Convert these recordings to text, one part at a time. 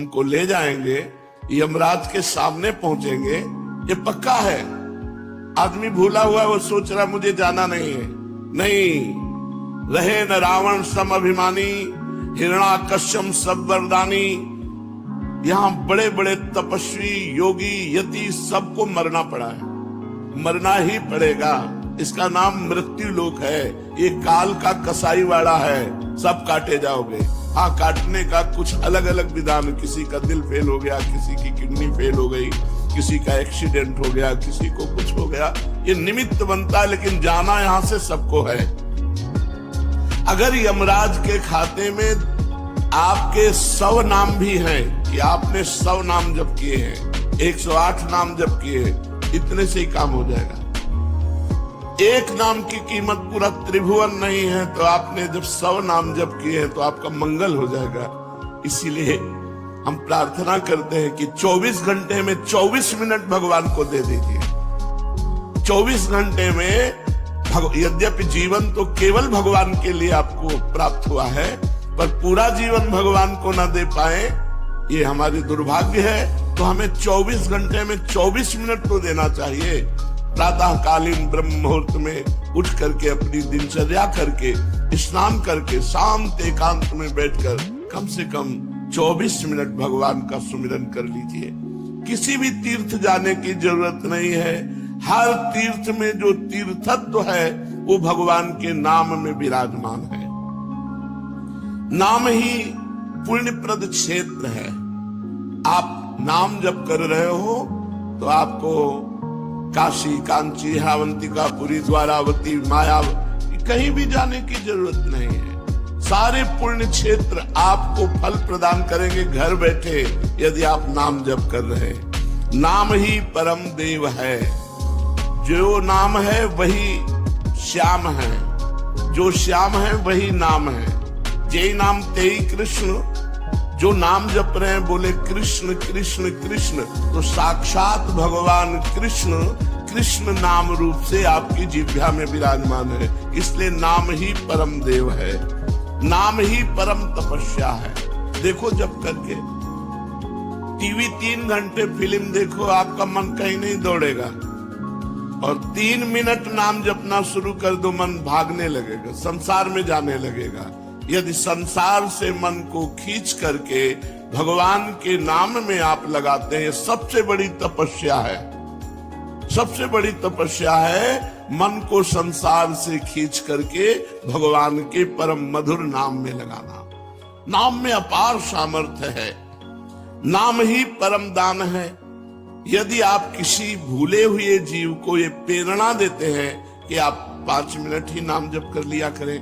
हमको ले जाएंगे, यमराज के सामने पहुंचेंगे, ये पक्का है। आदमी भूला हुआ, वो सोच रहा मुझे जाना नहीं है। नहीं, रहे न रावण सम अभिमानी, हिरणाकश्यप सब वरदानी। यहां बड़े बड़े तपस्वी, योगी, यति सबको मरना पड़ा है, मरना ही पड़ेगा। इसका नाम मृत्यु लोक है। ये काल का कसाईवाड़ा है, सब काटे जाओगे। हाँ, काटने का कुछ अलग अलग विधान, किसी का दिल फेल हो गया, किसी की किडनी फेल हो गई, किसी का एक्सीडेंट हो गया, किसी को कुछ हो गया, ये निमित्त बनता है, लेकिन जाना यहां से सबको है। अगर यमराज के खाते में आपके 100 नाम भी हैं कि आपने 100 नाम जप किए हैं, 108 नाम जप किए हैं, इतने से ही काम हो जाएगा। एक नाम की कीमत पूरा त्रिभुवन नहीं है, तो आपने जब 100 नाम जप किए हैं तो आपका मंगल हो जाएगा। इसीलिए हम प्रार्थना करते हैं कि 24 घंटे में 24 मिनट भगवान को दे दीजिए। 24 घंटे में यद्यपि जीवन तो केवल भगवान के लिए आपको प्राप्त हुआ है, पर पूरा जीवन भगवान को ना दे पाए, ये हमारी दुर्भाग्य है। तो हमें 24 घंटे में 24 मिनट तो देना चाहिए। प्रातःकालीन ब्रह्म मुहूर्त में उठ करके, अपनी दिनचर्या करके, स्नान करके, शांत एकांत में बैठकर कम से कम 24 मिनट भगवान का सुमिरन कर लीजिए। किसी भी तीर्थ जाने की जरूरत नहीं है। हर तीर्थ में जो तीर्थत्व है वो भगवान के नाम में विराजमान है। नाम ही पुण्यप्रद क्षेत्र है। आप नाम जब कर रहे हो तो आपको काशी, कांची, अवंतिका, पुरी, द्वारावती, माया, कहीं भी जाने की जरूरत नहीं है। सारे पुण्य क्षेत्र आपको फल प्रदान करेंगे घर बैठे, यदि आप नाम जप कर रहे हैं। नाम ही परम देव है। जो नाम है वही श्याम है, जो श्याम है वही नाम है। जय नाम तेई कृष्ण। जो नाम जप रहे हैं, बोले कृष्ण कृष्ण कृष्ण, तो साक्षात भगवान कृष्ण कृष्ण नाम रूप से आपकी जिह्वा में विराजमान है। इसलिए नाम ही परम देव है, नाम ही परम तपस्या है। देखो, जब करके टीवी 3 घंटे फिल्म देखो, आपका मन कहीं नहीं दौड़ेगा, और 3 मिनट नाम जपना शुरू कर दो, मन भागने लगेगा, संसार में जाने लगेगा। यदि संसार से मन को खींच करके भगवान के नाम में आप लगाते हैं, सबसे बड़ी तपस्या है। सबसे बड़ी तपस्या है मन को संसार से खींच करके भगवान के परम मधुर नाम में लगाना। नाम में अपार सामर्थ्य है। नाम ही परम दान है। यदि आप किसी भूले हुए जीव को ये प्रेरणा देते हैं कि आप 5 मिनट ही नाम जप कर लिया करें,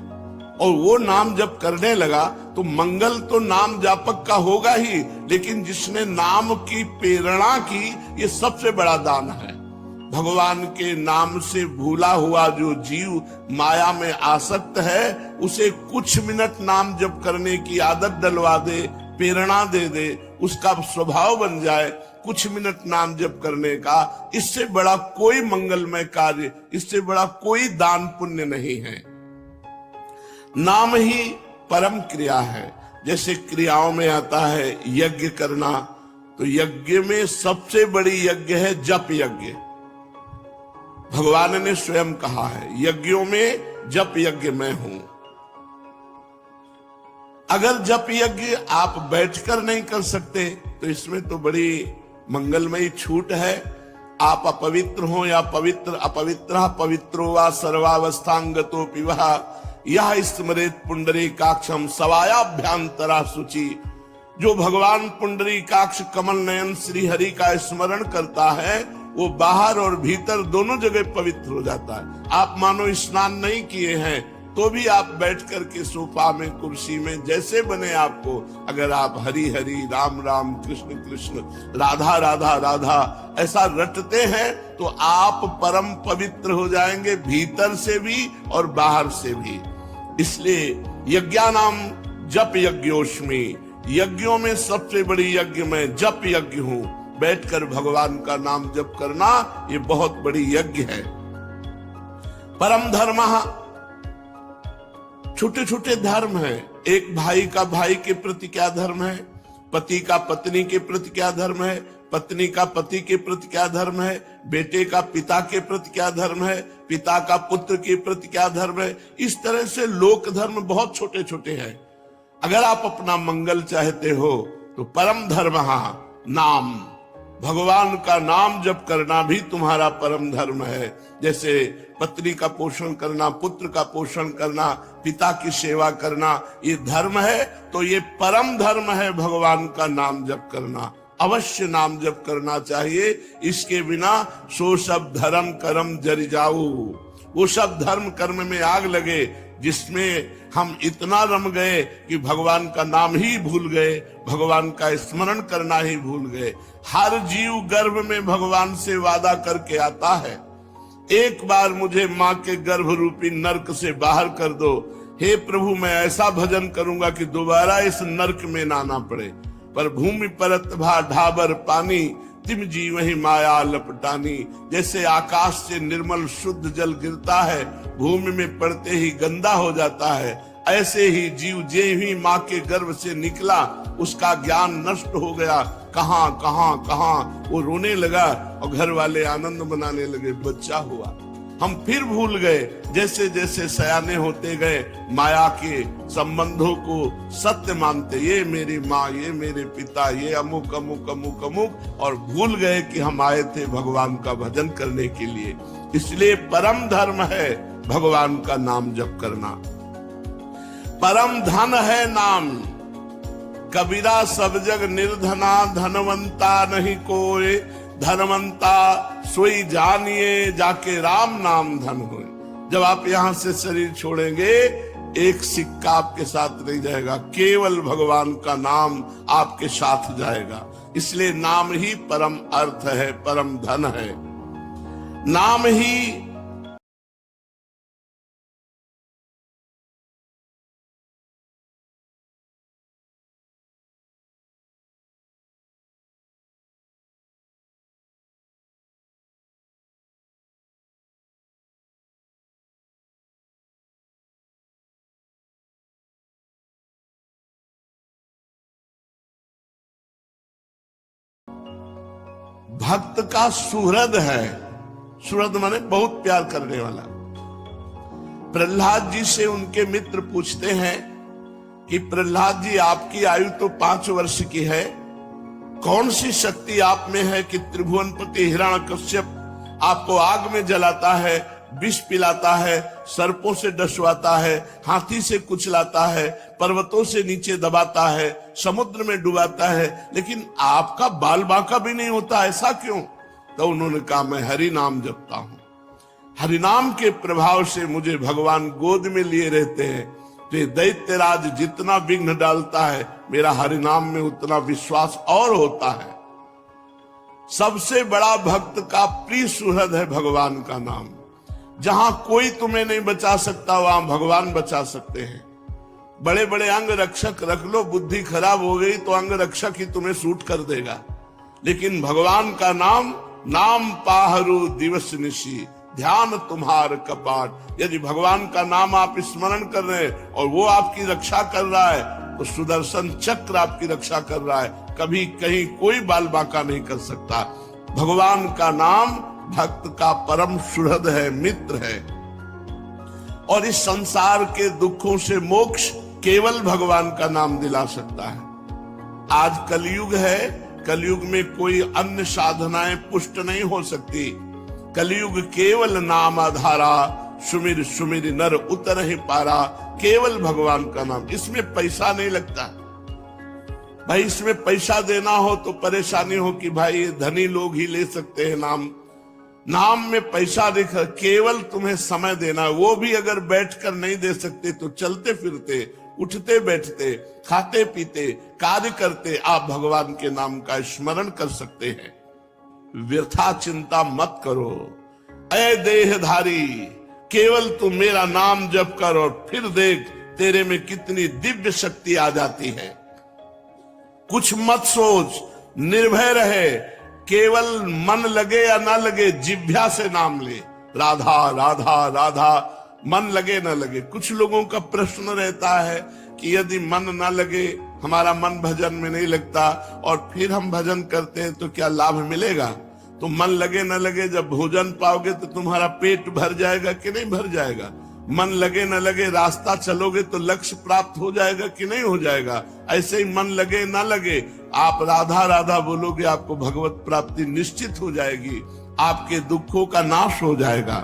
और वो नाम जप करने लगा, तो मंगल तो नाम जापक का होगा ही, लेकिन जिसने नाम की प्रेरणा की, ये सबसे बड़ा दान है। भगवान के नाम से भूला हुआ जो जीव माया में आसक्त है, उसे कुछ मिनट नाम जप करने की आदत डलवा दे, प्रेरणा दे दे, उसका स्वभाव बन जाए कुछ मिनट नाम जप करने का। इससे बड़ा कोई मंगलमय कार्य, इससे बड़ा कोई दान पुण्य नहीं है। नाम ही परम क्रिया है। जैसे क्रियाओं में आता है यज्ञ करना, तो यज्ञ में सबसे बड़ी यज्ञ है जप यज्ञ। भगवान ने स्वयं कहा है, यज्ञों में जप यज्ञ मैं हूं। अगर जप यज्ञ आप बैठकर नहीं कर सकते, तो इसमें तो बड़ी मंगलमयी छूट है। आप अपवित्र हो या पवित्र, अपवित्र पवित्रो वा सर्वावस्थांगतो पिवः यह स्मरेत पुंडरीकाक्षम सवायाभ्यांतरा शुचि। जो भगवान पुंडरीकाक्ष कमल नयन श्री हरि का स्मरण करता है, वो बाहर और भीतर दोनों जगह पवित्र हो जाता है। आप मानो स्नान नहीं किए हैं, तो भी आप बैठ करके सोफा में, कुर्सी में, जैसे बने आपको, अगर आप हरि हरि, राम राम, कृष्ण कृष्ण, राधा राधा राधा ऐसा रटते हैं, तो आप परम पवित्र हो जाएंगे, भीतर से भी और बाहर से भी। इसलिए यज्ञानाम जप यज्ञोस्मि। यज्ञों में सबसे बड़ी यज्ञ मैं जप यज्ञ हूं। बैठकर भगवान का नाम जप करना, ये बहुत बड़ी यज्ञ है। परम धर्म, छोटे छोटे धर्म हैं। एक भाई का भाई के प्रति क्या धर्म है? पति का पत्नी के प्रति क्या धर्म है, पत्नी का पति के प्रति क्या धर्म है, बेटे का पिता के प्रति क्या धर्म है, पिता का पुत्र के प्रति क्या धर्म है। इस तरह से लोक धर्म बहुत छोटे छोटे हैं। अगर आप अपना मंगल चाहते हो तो परम धर्म नाम, भगवान का नाम जप करना भी तुम्हारा परम धर्म है। जैसे पत्नी का पोषण करना, पुत्र का पोषण करना, पिता की सेवा करना, ये धर्म है। तो ये परम धर्म है भगवान का नाम जप करना। अवश्य नाम जप करना चाहिए, इसके बिना सो सब धर्म कर्म जरि जाऊ, वो सब धर्म कर्म में आग लगे जिसमें हम इतना रम गए कि भगवान का नाम ही भूल गए, भगवान का स्मरण करना ही भूल गए। हर जीव गर्भ में भगवान से वादा करके आता है, एक बार मुझे माँ के गर्भ रूपी नरक से बाहर कर दो, हे प्रभु मैं ऐसा भजन करूंगा कि दोबारा इस नरक में ना आना पड़े। पर भूमि परत भा ढाबर पानी, तिम जीव ही माया लपटानी। जैसे आकाश से निर्मल शुद्ध जल गिरता है, भूमि में पड़ते ही गंदा हो जाता है, ऐसे ही जीव जे ही माँ के गर्भ से निकला उसका ज्ञान नष्ट हो गया। कहां कहां कहां वो रोने लगा और घर वाले आनंद मनाने लगे, बच्चा हुआ। हम फिर भूल गए, जैसे जैसे सयाने होते गए माया के संबंधों को सत्य मानते, ये मेरी माँ, ये मेरे पिता, ये अमुक अमुक अमुक अमुक, और भूल गए कि हम आए थे भगवान का भजन करने के लिए। इसलिए परम धर्म है भगवान का नाम जप करना। परम धन है नाम, कबीरा सब जग निर्धना, धनवंता नहीं कोई, धनवंता सोई जानिए जाके राम नाम धन होए। जब आप यहाँ से शरीर छोड़ेंगे एक सिक्का आपके साथ नहीं जाएगा, केवल भगवान का नाम आपके साथ जाएगा। इसलिए नाम ही परम अर्थ है, परम धन है। नाम ही भक्त का सुहृद है। सुहृद माने बहुत प्यार करने वाला। प्रहलाद जी से उनके मित्र पूछते हैं कि प्रहलाद जी आपकी आयु तो 5 वर्ष की है, कौन सी शक्ति आप में है कि त्रिभुवनपति हिरण्यकश्यप आपको आग में जलाता है, विष पिलाता है, सर्पों से डसवाता है, हाथी से कुचलाता है, पर्वतों से नीचे दबाता है, समुद्र में डुबाता है, लेकिन आपका बाल बांका भी नहीं होता, ऐसा क्यों? तो उन्होंने कहा मैं हरि नाम जपता हूं, हरिनाम के प्रभाव से मुझे भगवान गोद में लिए रहते हैं। तो दैत्यराज जितना विघ्न डालता है मेरा हरिनाम में उतना विश्वास और होता है। सबसे बड़ा भक्त का प्रिय सुहृद है भगवान का नाम। जहां कोई तुम्हें नहीं बचा सकता वहां भगवान बचा सकते हैं। बड़े बड़े अंग रक्षक रख लो, बुद्धि खराब हो गई तो अंग रक्षक ही तुम्हें सूट कर देगा, लेकिन भगवान का नाम, नाम पाहरू दिवस निशी, ध्यान तुम्हार कपाट। यदि भगवान का नाम आप स्मरण कर रहे हैं और वो आपकी रक्षा कर रहा है तो सुदर्शन चक्र आपकी रक्षा कर रहा है, कभी कहीं कोई बाल बांका नहीं कर सकता। भगवान का नाम भक्त का परम सुहृद है, मित्र है, और इस संसार के दुखों से मोक्ष केवल भगवान का नाम दिला सकता है। आज कलयुग है, कलयुग में कोई अन्य साधनाएं पुष्ट नहीं हो सकती। कलयुग केवल नाम आधारा, सुमिर सुमिर नर उतर ही पारा। केवल भगवान का नाम, इसमें पैसा नहीं लगता भाई। इसमें पैसा देना हो तो परेशानी हो कि भाई ये धनी लोग ही ले सकते हैं नाम। नाम में पैसा दिख, केवल तुम्हें समय देना, वो भी अगर बैठकर नहीं दे सकते तो चलते फिरते, उठते बैठते, खाते पीते, कार्य करते आप भगवान के नाम का स्मरण कर सकते हैं। व्यथा चिंता मत करो, ऐ देहधारी, केवल तू मेरा नाम जप कर और फिर देख तेरे में कितनी दिव्य शक्ति आ जाती है। कुछ मत सोच, निर्भय रहे, केवल मन लगे या ना लगे जिह्वा से नाम ले, राधा राधा राधा, मन लगे ना लगे। कुछ लोगों का प्रश्न रहता है कि यदि मन ना लगे हमारा मन भजन में नहीं लगता और फिर हम भजन करते हैं तो क्या लाभ मिलेगा? तो मन लगे न लगे, जब भोजन पाओगे तो तुम्हारा पेट भर जाएगा कि नहीं भर जाएगा? मन लगे न लगे, रास्ता चलोगे तो लक्ष्य प्राप्त हो जाएगा कि नहीं हो जाएगा? ऐसे ही मन लगे न लगे, आप राधा राधा बोलोगे, आपको भगवत प्राप्ति निश्चित हो जाएगी, आपके दुखों का नाश हो जाएगा।